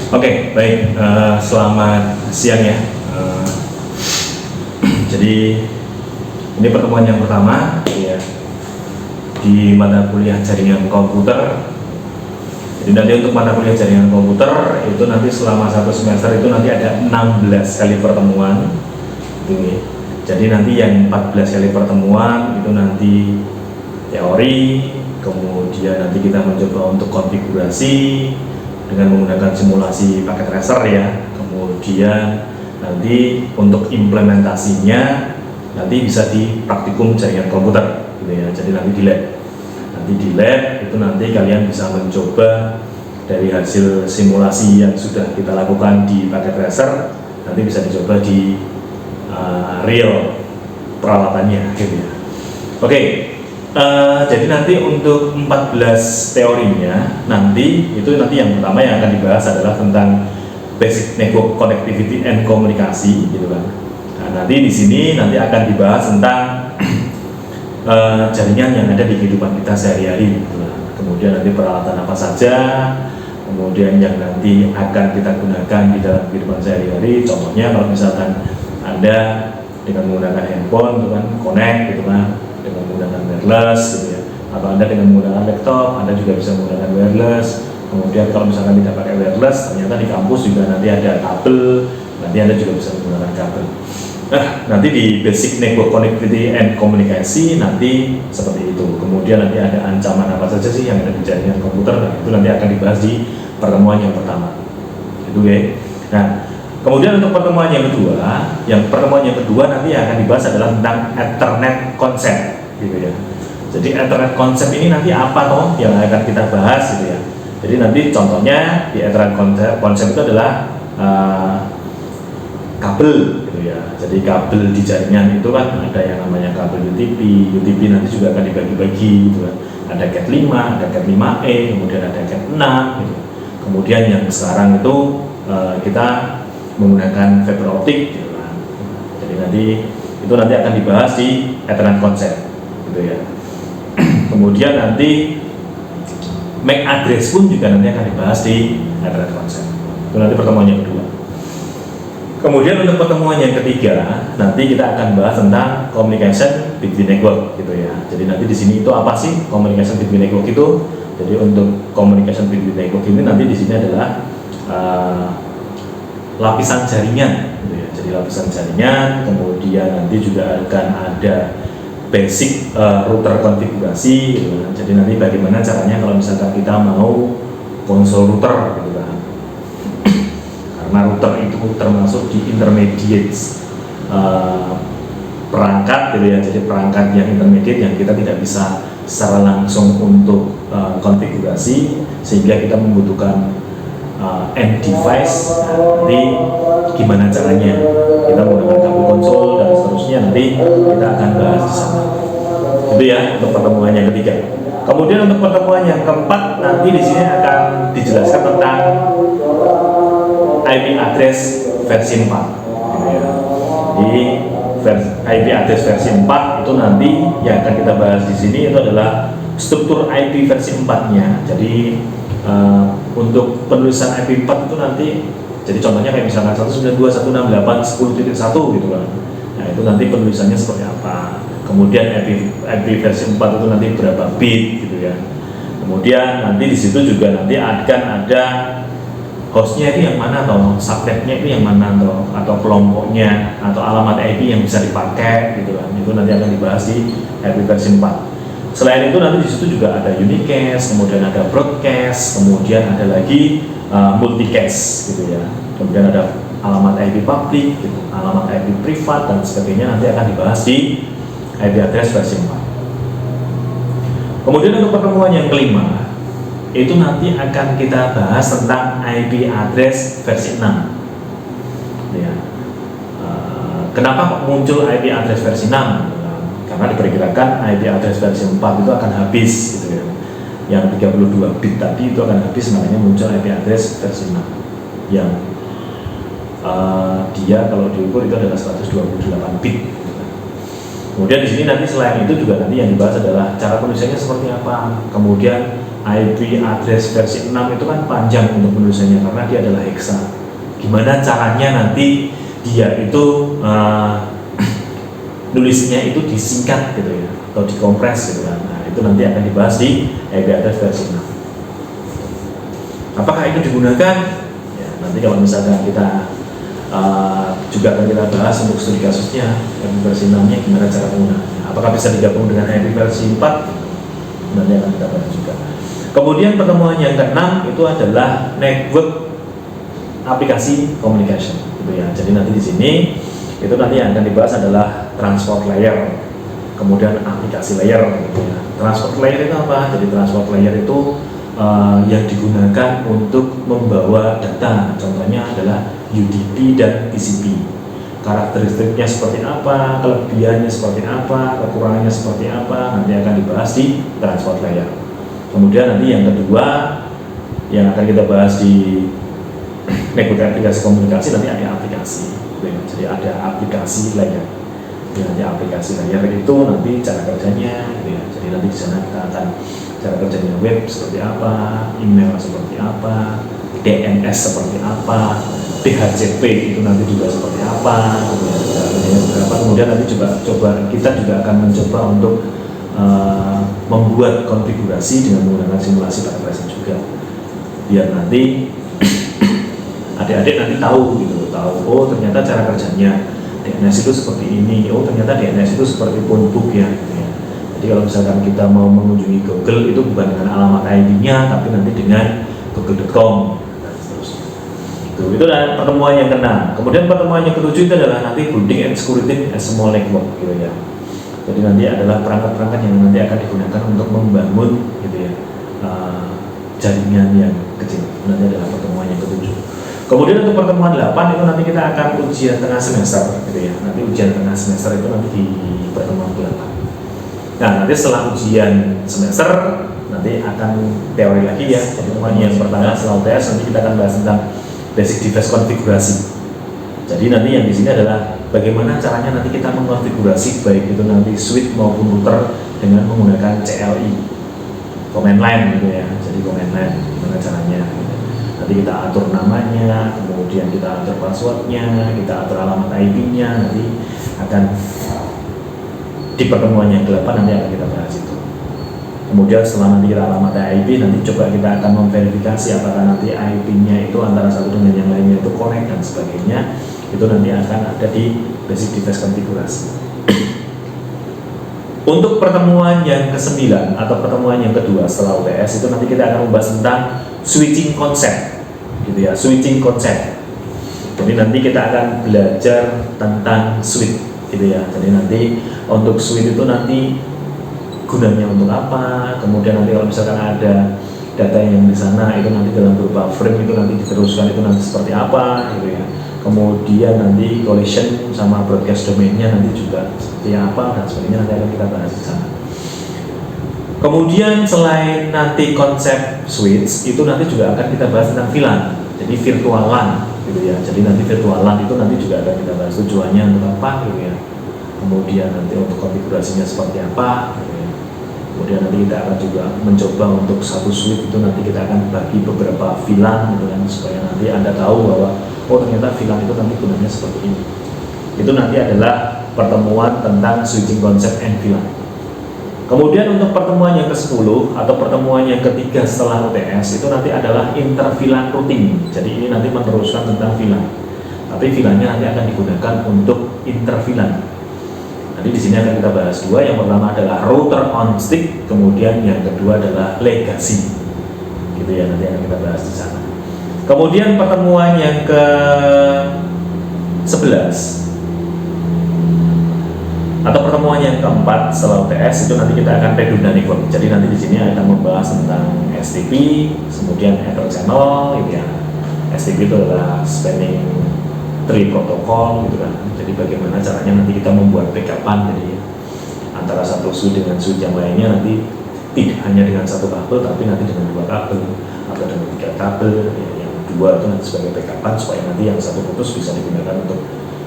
Oke, baik. Selamat siang ya. Eh, jadi ini pertemuan yang pertama ya di mata kuliah jaringan komputer. Jadi nanti untuk mata kuliah jaringan komputer itu nanti selama satu semester itu nanti ada 16 kali pertemuan. Ini. Jadi nanti yang 14 kali pertemuan itu nanti teori, kemudian nanti kita mencoba untuk konfigurasi dengan menggunakan simulasi paket tracer ya. Kemudian nanti untuk implementasinya nanti bisa di praktikum jaringan komputer gitu ya. Jadi nanti di lab. Nanti di lab itu nanti kalian bisa mencoba dari hasil simulasi yang sudah kita lakukan di paket tracer, nanti bisa dicoba di real peralatannya gitu ya. Oke. Jadi nanti untuk 14 teorinya nanti yang pertama yang akan dibahas adalah tentang basic network connectivity and komunikasi gitu kan. Nah, nanti di sini nanti akan dibahas tentang jaringan yang ada di kehidupan kita sehari-hari gitu kan. Kemudian nanti peralatan apa saja, kemudian yang nanti akan kita gunakan di dalam kehidupan sehari-hari. Contohnya kalau misalkan Anda dengan menggunakan handphone gitu kan, connect gitu kan, dengan menggunakan wireless gitu ya, atau Anda dengan menggunakan laptop, Anda juga bisa menggunakan wireless. Kemudian kalau misalkan tidak pakai wireless, ternyata di kampus juga nanti ada kabel, nanti Anda juga bisa menggunakan kabel. Nah, nanti di basic network connectivity and komunikasi nanti seperti itu. Kemudian nanti ada ancaman apa saja sih yang ada di jaringan komputer, nah itu nanti akan dibahas di pertemuan yang pertama. Itu ya. Nah, kemudian untuk pertemuan yang kedua nanti akan dibahas adalah tentang Ethernet konsep gitu ya. Jadi Ethernet konsep ini nanti apa toh yang akan kita bahas gitu ya. Jadi nanti contohnya di Ethernet konsep itu adalah kabel gitu ya. Jadi kabel di jaringan itu kan ada yang namanya kabel UTP nanti juga akan dibagi-bagi gitu kan. Ada Cat 5, ada Cat 5e, kemudian ada Cat 6 gitu. Kemudian yang sekarang itu kita menggunakan fiber optik gitu kan. Jadi nanti itu akan dibahas di Ethernet konsep gitu ya. Kemudian nanti MAC address pun juga nanti akan dibahas di Ethernet konsep. Itu nanti pertemuan yang kedua. Kemudian untuk pertemuan yang ketiga nanti kita akan bahas tentang communication between network gitu ya. Jadi nanti di sini itu apa sih communication between network itu? Jadi untuk communication between network ini nanti di sini adalah lapisan jaringan gitu ya. Jadi lapisan jaringan, kemudian nanti juga akan ada basic router konfigurasi gitu kan. Jadi nanti bagaimana caranya kalau misalkan kita mau konsol router gitu kan. Karena router itu termasuk di intermediate perangkat gitu ya. Jadi perangkat yang intermediate yang kita tidak bisa secara langsung untuk konfigurasi, sehingga kita membutuhkan end device. Nanti gimana caranya kita menggunakan kabel konsol dan seterusnya, nanti kita akan bahas di sana. Itu ya untuk pertemuan yang ketiga. Kemudian untuk pertemuan yang keempat nanti di sini akan dijelaskan tentang IP address versi 4. Jadi IP address versi 4 itu nanti yang akan kita bahas di sini itu adalah struktur IP versi 4-nya. Jadi untuk penulisan IP 4 itu nanti, jadi contohnya kayak misalkan 192.168.10.1 gitu kan. Nah itu nanti penulisannya seperti apa. Kemudian IP versi 4 itu nanti berapa bit gitu ya. Kemudian nanti di situ juga nanti akan ada hostnya itu yang mana, atau subnetnya itu yang mana, atau kelompoknya, atau alamat IP yang bisa dipakai gitu kan. Itu nanti akan dibahas di IP versi 4. Selain itu nanti di situ juga ada unicast, kemudian ada broadcast, kemudian ada lagi multicast gitu ya. Kemudian ada alamat IP public, gitu, alamat IP privat dan sebagainya, nanti akan dibahas di IP address versi 4. Kemudian untuk pertemuan yang kelima itu nanti akan kita bahas tentang IP address versi 6 ya. Kenapa muncul IP address versi 6? Karena diperkirakan IP address versi 4 itu akan habis gitu ya. Yang 32 bit tadi itu akan habis, makanya muncul IP address versi 6 yang dia kalau diukur itu adalah 128 bit. Kemudian di sini nanti selain itu juga nanti yang dibahas adalah cara penulisannya seperti apa. Kemudian IP address versi 6 itu kan panjang untuk penulisannya karena dia adalah hexa. Gimana caranya nanti dia itu nulisnya itu disingkat gitu ya, atau dikompres gitu kan. Nah, itu nanti akan dibahas di IP address versi 6. Apakah itu digunakan? Ya, nanti kalau misalkan kita juga akan kita bahas untuk studi kasusnya IP versi 6 nya gimana cara penggunaannya. Apakah bisa digabung dengan IP versi 4? Nanti akan kita bahas juga. Kemudian pertemuan yang ke-6 itu adalah network aplikasi communication gitu ya. Jadi nanti di sini itu nanti yang akan dibahas adalah transport layer, kemudian aplikasi layer gitu ya. Transport layer itu apa? Jadi transport layer itu yang digunakan untuk membawa data, contohnya adalah UDP dan TCP. Karakteristiknya seperti apa, kelebihannya seperti apa, kekurangannya seperti apa, nanti akan dibahas di transport layer. Kemudian nanti yang kedua yang akan kita bahas di network aplikasi komunikasi, nanti ada aplikasi. Jadi ada aplikasi layer. Jadi nanti aplikasi layer itu nanti cara kerjanya, gitu ya. Jadi nanti di sana kita akan cara kerjanya web seperti apa, email seperti apa, DNS seperti apa, DHCP itu nanti juga seperti apa, kemudian nanti coba kita juga akan mencoba untuk membuat konfigurasi dengan menggunakan simulasi pada presen juga, biar nanti adik-adik nanti tahu gitu, oh ternyata cara kerjanya DNS itu seperti ini, oh ternyata DNS itu seperti phonebook ya, gitu ya. Jadi kalau misalkan kita mau mengunjungi Google itu bukan dengan alamat IP-nya, tapi nanti dengan google.com. Itu adalah pertemuan yang ke-6. Kemudian pertemuan yang ke-7 itu adalah nanti building and security a small network gitu ya. Jadi nanti adalah perangkat-perangkat yang nanti akan digunakan untuk membangun gitu ya jaringan yang kecil. Nanti adalah pertemuan yang ke-7. Kemudian untuk pertemuan 8 itu nanti kita akan ujian tengah semester gitu ya. Nanti ujian tengah semester itu nanti di pertemuan ke-8. Nah, nanti setelah ujian semester nanti akan teori lagi ya. Jadi pertemuan yang pertama setelah UTS nanti kita akan bahas tentang basic device konfigurasi. Jadi nanti yang di sini adalah bagaimana caranya nanti kita mengkonfigurasi baik itu nanti switch maupun router dengan menggunakan CLI, command line gitu ya. Jadi command line gimana caranya? Nanti kita atur namanya, kemudian kita atur passwordnya, kita atur alamat IP-nya. Nanti akan di pertemuan yang ke-8 nanti akan kita bahas itu. Kemudian setelah nanti kita alamat IP, nanti coba kita akan memverifikasi apakah nanti IP-nya itu antara satu dengan yang lainnya itu connect dan sebagainya. Itu nanti akan ada di basic device konfigurasi. Untuk pertemuan yang ke-9 atau pertemuan yang kedua setelah UTS itu nanti kita akan membahas tentang switching concept gitu ya, switching concept. Jadi nanti kita akan belajar tentang switch gitu ya. Jadi nanti untuk switch itu nanti gunanya untuk apa, kemudian nanti kalau misalkan ada data yang di sana itu nanti dalam berupa frame itu nanti diteruskan itu nanti seperti apa gitu ya. Kemudian nanti collision sama broadcast domainnya nanti juga seperti apa dan sebagainya, nanti akan kita bahas di sana. Kemudian selain nanti konsep switch itu nanti juga akan kita bahas tentang VLAN, jadi virtual LAN gitu ya. Jadi nanti virtual LAN itu nanti juga akan kita bahas tujuannya untuk apa gitu ya. Kemudian nanti untuk konfigurasinya seperti apa gitu ya. Kemudian nanti kita akan juga mencoba untuk satu switch itu nanti kita akan bagi beberapa VLAN gitu kan, supaya nanti Anda tahu bahwa oh ternyata VLAN itu nanti gunanya seperti ini. Itu nanti adalah pertemuan tentang switching concept and VLAN. Kemudian untuk pertemuan yang ke-10 atau pertemuan yang ketiga setelah UTS itu nanti adalah inter-VLAN routing. Jadi ini nanti meneruskan tentang VLAN. Tapi VLAN-nya nanti akan digunakan untuk inter-VLAN. Nanti di sini akan kita bahas dua. Yang pertama adalah router on stick, kemudian yang kedua adalah legacy. Gitu ya, nanti akan kita bahas di sana. Kemudian pertemuan yang ke-11 atau pertemuan yang keempat setelah UTS itu nanti kita akan redundant network. Jadi nanti di sini akan membahas tentang STP, kemudian error channel, gitu ya. STP itu adalah spanning tree protocol, gitu kan. Jadi bagaimana caranya nanti kita membuat backupan, jadi antara satu switch dengan switch yang lainnya nanti tidak hanya dengan satu kabel, tapi nanti dengan dua kabel atau dengan tiga kabel. Ya, yang dua itu nanti sebagai backupan supaya nanti yang satu putus bisa digunakan untuk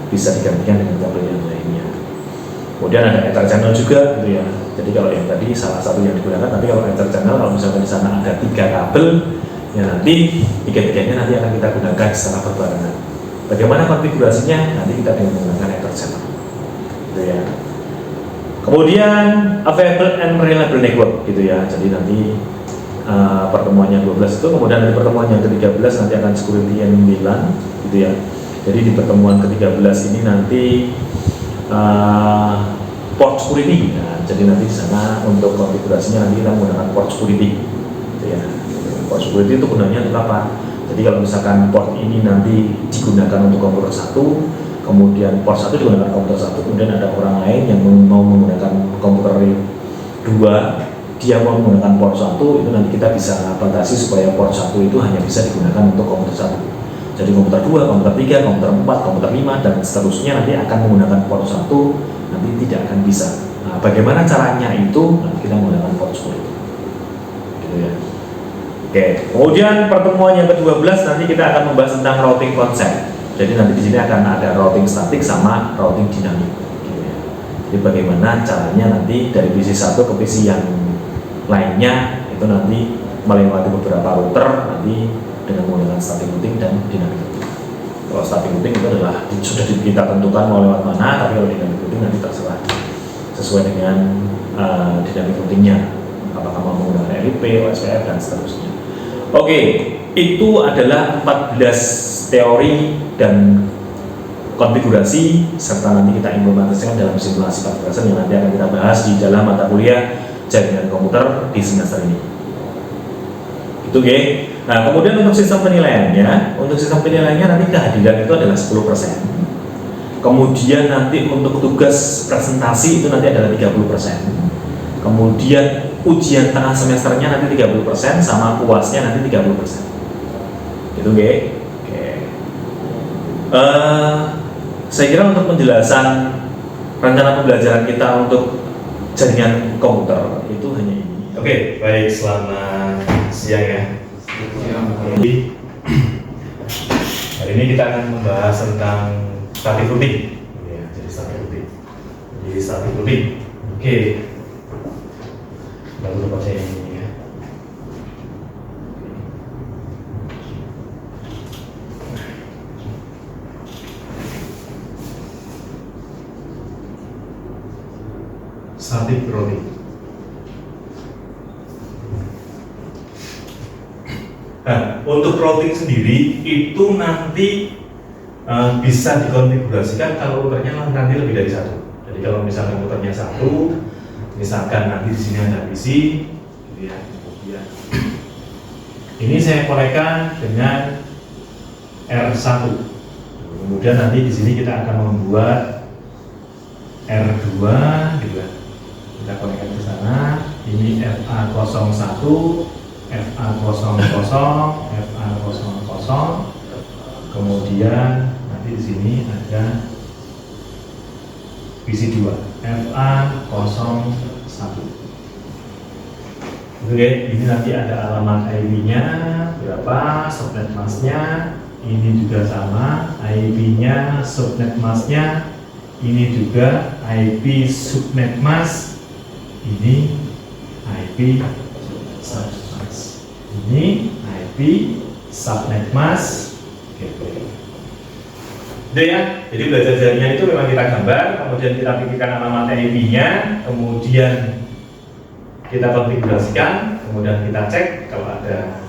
bisa digantikan dengan kabel yang lainnya. Kemudian ada Ether channel juga gitu ya. Jadi kalau yang tadi salah satu yang digunakan, tapi kalau Ether channel kalau misalkan di sana ada 3 kabel, ya nanti 3-tiganya nanti akan kita gunakan secara berbarengan. Bagaimana konfigurasinya? Nanti kita dengan menggunakan Ether channel gitu ya. Kemudian available and reliable network gitu ya. Jadi nanti pertemuannya 12 itu, kemudian di pertemuan yang ke-13 nanti akan security and VLAN gitu ya. Jadi di pertemuan ke-13 ini nanti port security. Nah, jadi nanti di sana untuk konfigurasinya nanti kita menggunakan port security gitu ya. Port security itu gunanya untuk apa? Jadi kalau misalkan port ini nanti digunakan untuk komputer 1, kemudian port 1 digunakan komputer 1, kemudian ada orang lain yang mau menggunakan komputer 2, dia mau menggunakan port 1, itu nanti kita bisa batasi supaya port 1 itu hanya bisa digunakan untuk komputer 1. Jadi komputer 2, komputer 3, komputer 4, komputer 5 dan seterusnya nanti akan menggunakan port 1, nanti tidak akan bisa. Nah, bagaimana caranya itu? Nanti kita menggunakan port security gitu ya. Oke, kemudian pertemuan yang ke-12 nanti kita akan membahas tentang routing konsep. Jadi nanti di sini akan ada routing statik sama routing dinamik gitu ya. Jadi bagaimana caranya nanti dari PC 1 ke PC yang lainnya itu nanti melewati beberapa router nanti dengan menggunakan static routing dan dynamic routing. Kalau static routing itu adalah sudah kita tentukan mau lewat mana, tapi kalau dynamic routing nanti terserah sesuai dengan dynamic routingnya, apakah mau menggunakan RIP, OSPF dan seterusnya. Oke, itu adalah 14 teori dan konfigurasi serta nanti kita implementasikan dalam simulasi penugasan yang nanti akan kita bahas di dalam mata kuliah jaringan komputer di semester ini. Itu oke. Nah, kemudian untuk sistem penilaiannya, nanti kehadiran itu adalah 10%. Kemudian nanti untuk tugas presentasi itu nanti adalah 30%. Kemudian ujian tengah semesternya nanti 30%, sama UASnya nanti 30%. Itu oke. Saya kira untuk penjelasan rencana pembelajaran kita untuk jaringan komputer itu hanya ini. Oke, baik, selamat siang ya. Hari ini kita akan membahas tentang static routing. Ya, jadi static routing. Oke. Lalu baca ini ya. Static routing. Nah, untuk routing sendiri itu nanti bisa dikonfigurasikan kalau routernya nanti lebih dari satu. Jadi kalau misalkan routernya satu, misalkan nanti di sini ada PC, gitu ya. Kemudian ini saya konekan dengan R1. Kemudian nanti di sini kita akan membuat R2, gitu ya. Kita konekkan ke sana. Ini FA01, FA00, FA00. Kemudian nanti di sini ada PC2, FA01. Oke, ini nanti ada alamat IP-nya berapa, subnet masknya, ini juga sama, IP-nya, subnet masknya, ini juga IP subnet mask, ini IP subnet mask, ini IP subnet mask. Udah ya, jadi belajar jaringan itu memang kita gambar, kemudian kita pikirkan alamat IP-nya, kemudian kita konfigurasikan, kemudian kita cek kalau ada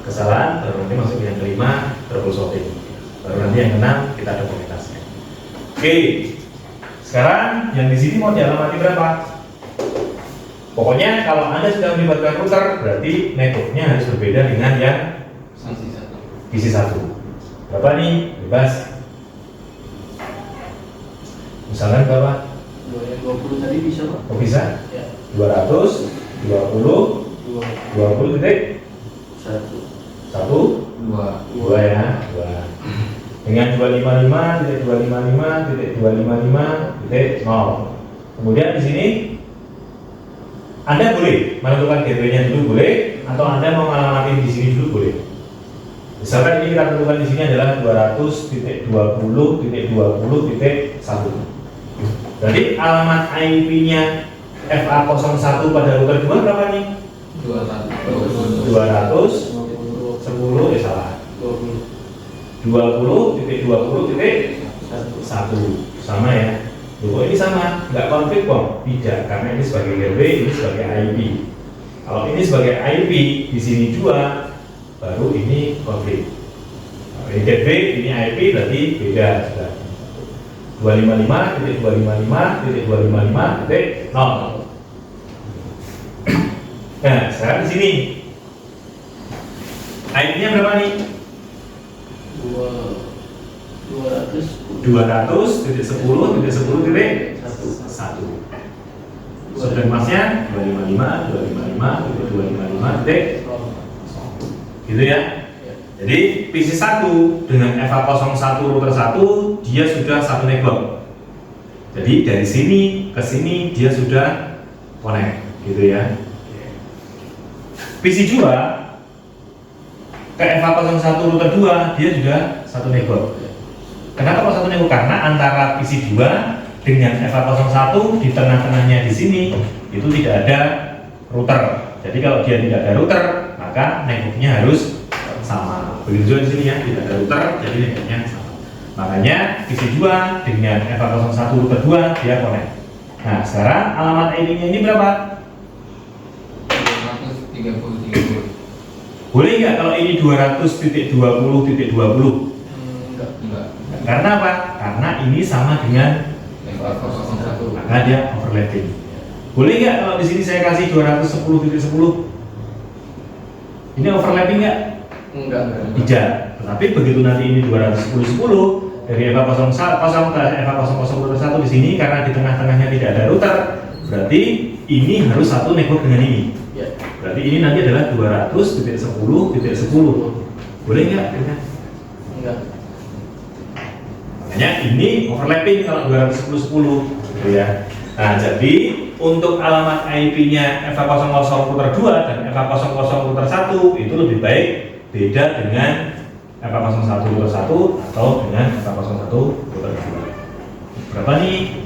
kesalahan, baru nanti masuk yang kelima, troubleshooting. Baru nanti yang keenam kita dokumentasikan. Oke, sekarang yang di sini mau dialamati berapa? Pokoknya kalau Anda sudah melibatkan router, berarti networknya harus berbeda dengan yang PC 1. Berapa nih? Bebas. Misalkan berapa? 20 tadi bisa Pak? Oh bisa? Ya. 200, 20 titik 1, 2 ya, 2. Dengan 255.255.255.0. Kemudian di sini Anda boleh menentukan gateway-nya dulu boleh, atau Anda mau ngalamatin di sini dulu boleh. Misalkan ini kita tentukan di sini adalah 200.20.20.1. Berarti alamat IP-nya FA01 pada router 2 berapa nih? 210 salah 20.20.1 sama ya. Loh, ini sama, nggak konflik kok? Tidak, karena ini sebagai gateway, ini sebagai IP. Kalau ini sebagai IP, di sini 2, baru ini konflik. Kalau ini gateway, ini IP, berarti beda sudah. 255.255.255.0. Nah, sekarang di sini IP-nya berapa nih? 200.10.10.1. Sudah masnya 255, gitu ya. Jadi PC1 dengan FA01 router 1 dia sudah satu network. Jadi dari sini ke sini dia sudah connect, gitu ya. PC2 ke FA01 router 2 dia juga satu network. Kenapa kok satu network? Karena antara PC2 dengan FA01 di tengah-tengahnya di sini itu tidak ada router. Jadi kalau dia tidak ada router, maka networknya harus sama. Begitu juga di sini ya, tidak ada router, jadi networknya sama. Makanya PC2 dengan FA01 router 2 dia connect. Nah, sekarang alamat IP-nya ini berapa? 230.30. Boleh nggak kalau ini 200.20.20? Enggak. Karena apa? Karena ini sama dengan FA01. maka dia overlapping. Boleh nggak kalau di sini saya kasih 210.10? Ini overlapping nggak? Enggak. Tidak. Tetapi begitu nanti ini 210.10 dari FA00 ke FA0001 di sini karena di tengah-tengahnya tidak ada router, berarti ini harus satu network dengan ini. Ya. Berarti ini nanti adalah 200.10.10. Boleh nggak? Enggak. Makanya ini overlapping kalau 210.10 gitu ya. Nah, jadi untuk alamat IP-nya FA00 router 2 dan FA00 router 1 itu lebih baik beda dengan FA01 router 1 atau dengan FA01 router 2. Berapa nih?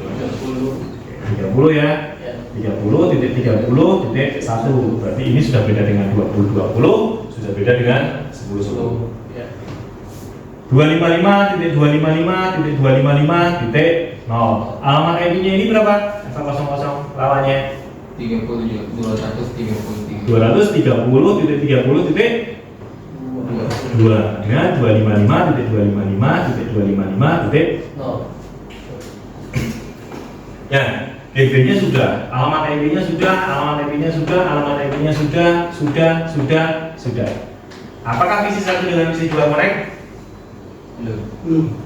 30 ya. 30.30.1. Berarti ini sudah beda dengan 2020, sudah beda dengan 10.10. 255.255.255.0. Alamat IP-nya ini berapa? FA00 lawannya 230.30. 230.30.2 dengan 255.255.255.0. Ya, gateway-nya sudah, alamat IP-nya sudah, alamat IP-nya sudah, alamat IP-nya sudah. Apakah PC 1 dengan PC 2 connect?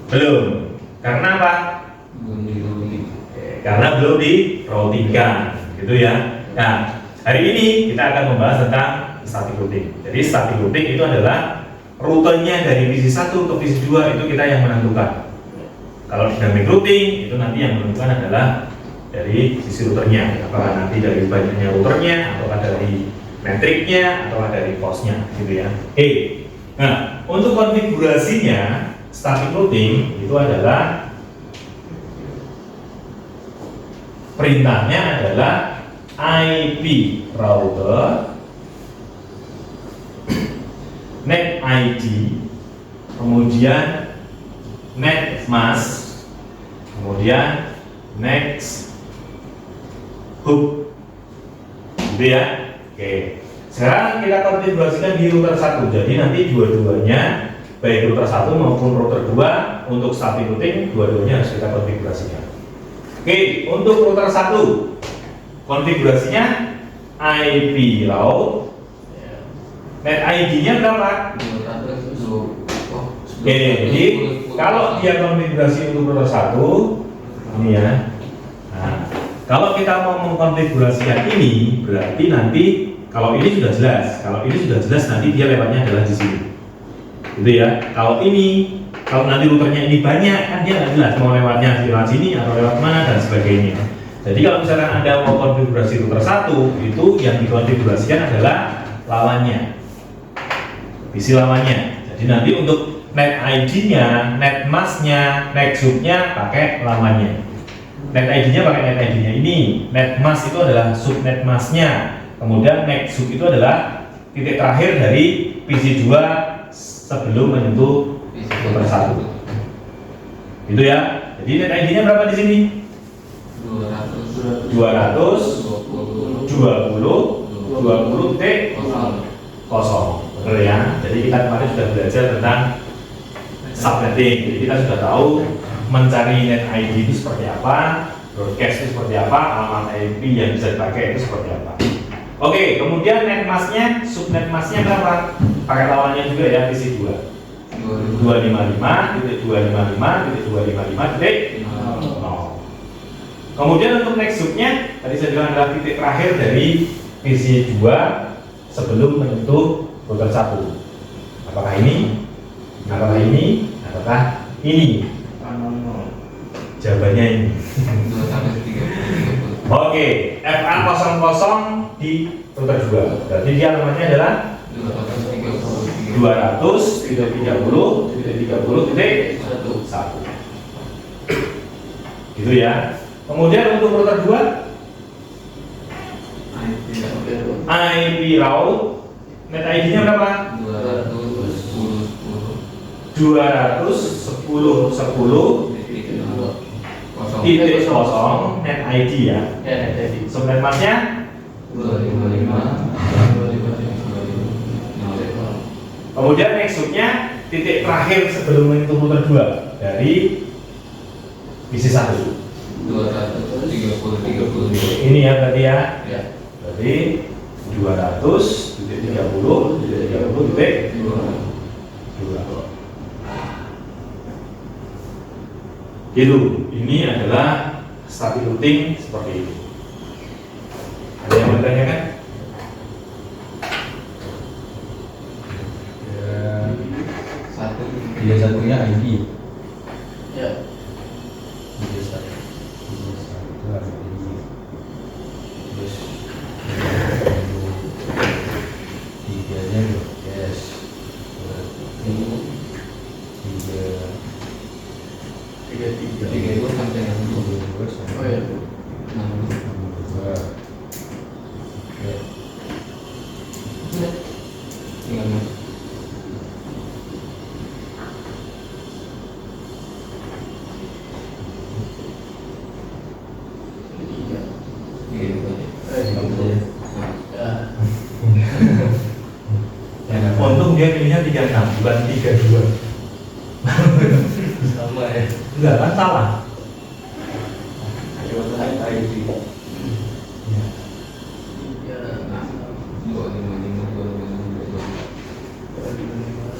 Belum. Karena apa? Belum di routing. Karena belum di routingkan, gitu ya. Nah, hari ini kita akan membahas tentang static routing. Jadi static routing itu adalah rutenya dari PC 1 ke PC 2 itu kita yang menentukan. Kalau dynamic routing itu nanti yang menentukan adalah dari sisi routernya, apakah nanti dari banyaknya routernya, atau dari metriknya, atau dari cost-nya, gitu ya. Nah, untuk konfigurasinya static routing itu adalah perintahnya adalah IP router net ID, kemudian net mask, kemudian next hook, gitu ya. Oke, sekarang kita konfigurasikan di router 1. Jadi nanti dua-duanya, baik router 1 maupun router 2 untuk static routing, dua-duanya harus kita konfigurasikan. Oke, untuk router 1 konfigurasinya IP route, net ID-nya berapa? 210. Oke, jadi kalau dia konfigurasi untuk router 1 ini ya. Nah, kalau kita mau mengkonfigurasikan ini, berarti nanti kalau ini sudah jelas, nanti dia lewatnya adalah di sini, gitu ya. Kalau nanti routernya ini banyak, kan dia nggak jelas mau lewatnya lewat sini atau lewat mana dan sebagainya. Jadi kalau misalkan Anda mau konfigurasi router 1, itu yang dikonfigurasikan adalah lawannya, PC lawannya. Jadi nanti untuk net ID-nya, net mask-nya, net hook-nya pakai lawannya. Net ID-nya pakai net ID-nya ini. Net mask itu adalah subnet masknya. Kemudian net sub itu adalah titik terakhir dari PC2 sebelum menyentuh router 1. Gitu ya. Jadi net ID-nya berapa di sini? 220 titik kosong. Betul ya. Jadi kita kemarin sudah belajar tentang subnetting. Jadi kita sudah tahu mencari net ID itu seperti apa, broadcast itu seperti apa, alamat IP yang bisa dipakai itu seperti apa. Oke, kemudian net masknya, subnet masknya berapa? Pakai lawannya juga ya, PC2 255.255.255.0. Kemudian untuk next subnya, tadi saya bilang adalah titik terakhir dari PC2 sebelum menyentuh router 1. Apakah ini? Apakah ini? Apakah ini? Jawabannya ini. Oke, FA00 di router 2. Berarti dia alamatnya adalah 200.30.30.1. Gitu ya. Kemudian untuk router 2 IP route net ID-nya berapa? 210.10.0 net ID ya. Subnet masknya 255. kemudian next subnya titik terakhir sebelum menyentuh router 2 dari PC1. 230. Ini ya berarti ya. Ya. Berarti 200.30.30.2. Gitu. Ini adalah static routing seperti itu. Ada yang mau ditanyakan? Satu. Tiga satunya ID. Ya. Tiga satu ID. Terus tiganya broadcast. Tiga itu sampai yang dua. Oh ya. Tinggal Untung dia pilihnya 36 bukan 32. sama ya. Enggak kan salah.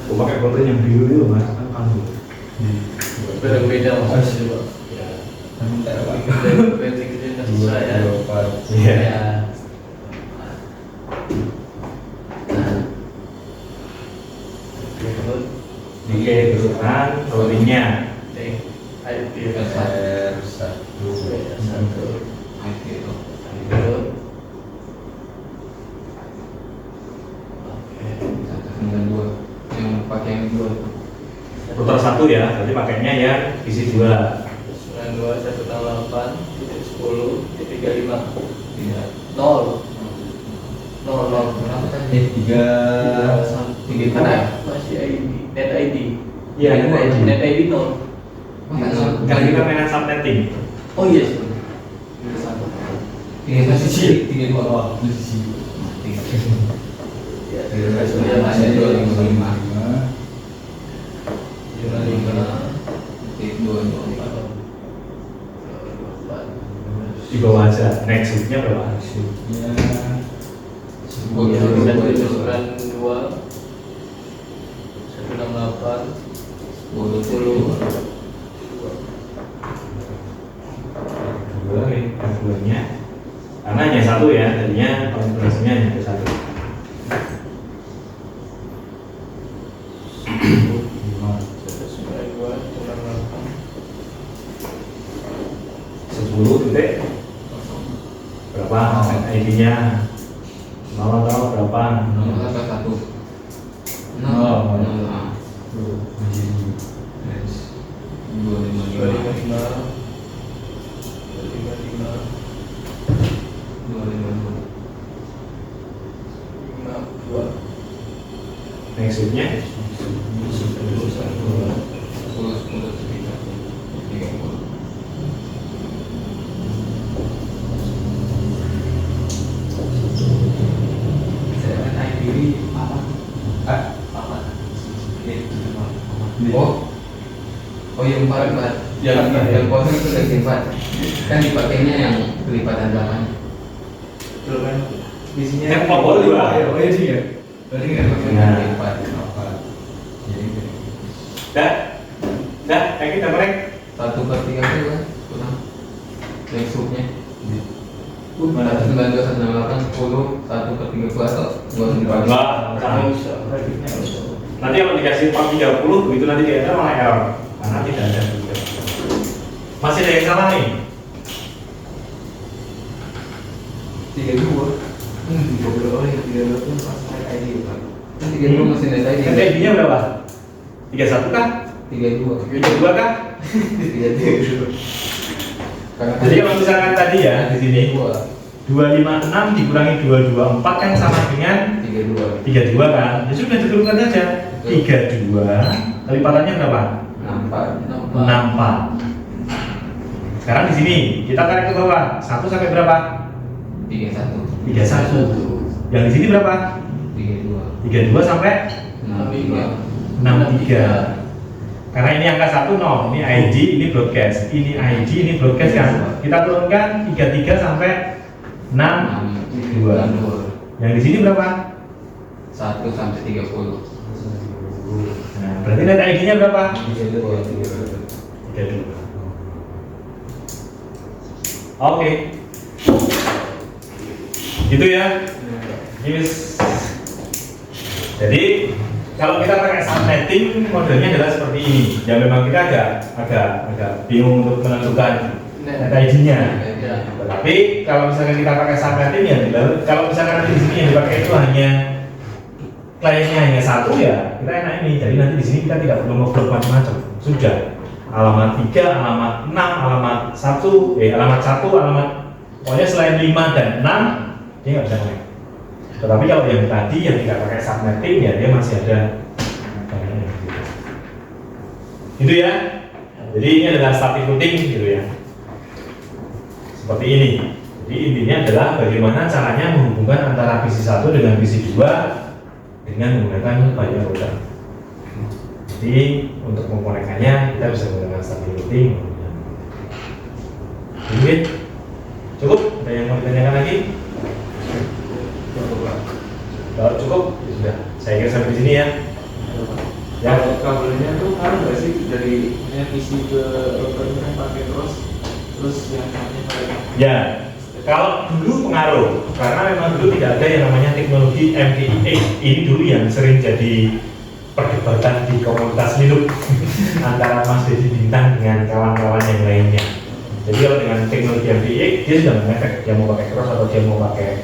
Aku pakai konten yang biru itu mas kan kamu. Berbeda mas. Ya. Basic itu nggak susah ya. Iya. Ya. Oke, turunan routingnya. IP R1 yang pakai yang dua. Router 1 ya, berarti pakainya ya isi 2. 92.168.10.35. Iya. 0 berapa tadi? tiga Tiga mana? Masih ID, net ID. Iya, net ID. Net ID 0. Karena kita mainan subnetting. Oh iya sih. Tiga sisi, tiga dua. Ya, tiga masih 255. 254. Di bawah aja. Next subnya berapa? Maksudnya 2nya karena hanya satu ya, tadinya konfigurasinya hanya ada satu. Berapa ID-nya? Mau tahu berapa? maksudnya 10. Oh yang 4 yang kosong itu dari 4 kan dipakainya yang kelipatan belakang. Betul kan? Isinya Yang pokok dua. Oh iya sih ya. Berarti nggak pakai. Nah. Lipat. Jadi dah kayak kita merek 1/3 itu kan kurang yang subnya. Mana? 192 168 10 1/32 atau enggak Nggak usah. Grafiknya nggak usah. nanti kalau dikasih 430 itu nanti kayaknya malah error karena tidak ada juga. Masih ada yang salah nih 32. 30 oh ya 30 itu pas naik ID kan. Kan 32 masih naik tadi. nanti ID nya berapa? 31 kah? 32. 32 kah? 32. Karena Jadi kalau misalkan tadi ya di sini 2 256 dikurangi 224 kan sama dengan 32 32 kan? Ya sudah diturunan aja 32 kelipatannya berapa? 64 64. Sekarang di sini kita tarik ke bawah 1 sampai berapa? 31 31. Yang di sini berapa? 32 32 sampai 63 63. Karena ini angka 1 0, ini ID, ini broadcast, ini ID, ini broadcast kan. Kita turunkan 33 sampai 62. Yang di sini berapa? 1 sampai 30 Nah, berarti nanti ID-nya berapa? 32 32. Oke. Gitu ya. Yes. Jadi kalau kita pakai subnetting modelnya adalah seperti ini. Ya memang kita agak bingung untuk menentukan net ID-nya. Tetapi kalau misalkan kita pakai subnetting ya, kalau misalkan nanti di sini yang dipakai itu hanya kliennya hanya satu ya, kita enak ini. Jadi nanti di sini kita tidak perlu ngeblok macam-macam. Sudah alamat 3, alamat 6, alamat 1, alamat 1, alamat pokoknya selain 5 dan 6 dia nggak bisa connect. Tetapi kalau yang tadi yang tidak pakai subnetting ya dia masih ada gitu ya. Jadi ini adalah static routing gitu ya. Seperti ini. Jadi intinya adalah bagaimana caranya menghubungkan antara PC1 dengan PC2 dengan menggunakan banyak router. Jadi untuk mengkonekkannya kita bisa menggunakan static routing. Jadi cukup? Ada yang mau ditanyakan lagi? Kalau cukup ya sudah. Saya kira sampai di sini ya. Ya. Kabelnya tuh kan nggak sih dari PC ke routernya pakai terus yang lainnya pakai. Ya, kalau dulu pengaruh, karena memang dulu tidak ada yang namanya teknologi MPEX. Ini dulu yang sering jadi perdebatan di komunitas Linux antara Mas Dedi Bintang dengan kawan-kawan yang lainnya. Jadi kalau dengan teknologi MPEX dia sudah mengefek dia mau pakai cross atau dia mau pakai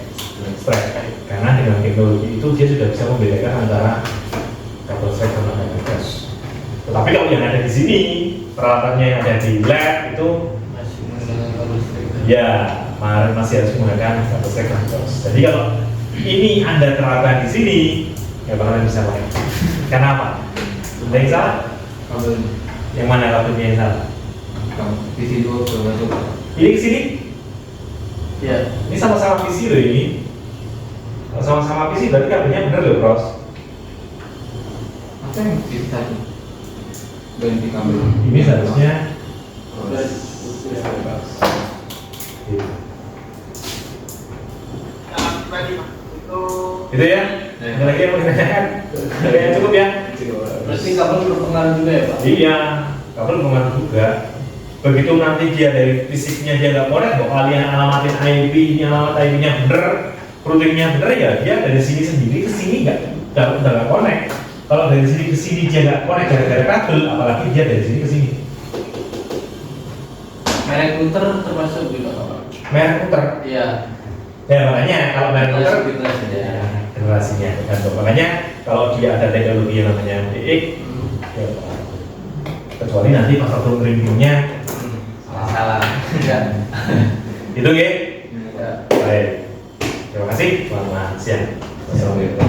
strap. Karena dengan teknologi itu dia sudah bisa membedakan antara kabel strap sama kabel cross. Tetapi kalau yang ada di sini peralatannya yang ada di lab itu masih menggunakan kabel listrik. ya, masih harus menggunakan kabel strap dan cross. Jadi kalau ini Anda terapkan di sini, ya bakalan bisa pakai. Kenapa? Ada yang salah? Kabel Yang mana kabelnya yang salah? PC 2 coba Ini ke sini? Ya. Ini sama-sama PC loh ini. Kalau sama-sama PC berarti kabelnya bener loh, Bros. apa yang PC 1 ganti kabel Ini seharusnya gitu ya. Ada lagi yang mau ditanyakan? Ada yang cukup ya? Berarti kabel berpengaruh juga ya Pak? Iya, kabel mengaruh juga. Begitu nanti dia dari fisiknya dia nggak connect, kok kalian alamatin IP, ini alamat IP-nya bener, routingnya bener ya dia dari sini sendiri ke sini nggak connect. Kalau dari sini ke sini dia nggak connect gara-gara kabel, apalagi dia dari sini ke sini. Merek router termasuk juga Pak? Merek router. Iya. Ya makanya kalau merek router Ya. generasinya tergantung. Makanya kalau dia ada teknologi yang namanya MPX, ya, kecuali nanti pas waktu ngerimpunya Salah. Enggak. itu ya. Enggak. Baik. Terima kasih. Selamat siang. Wassalamualaikum.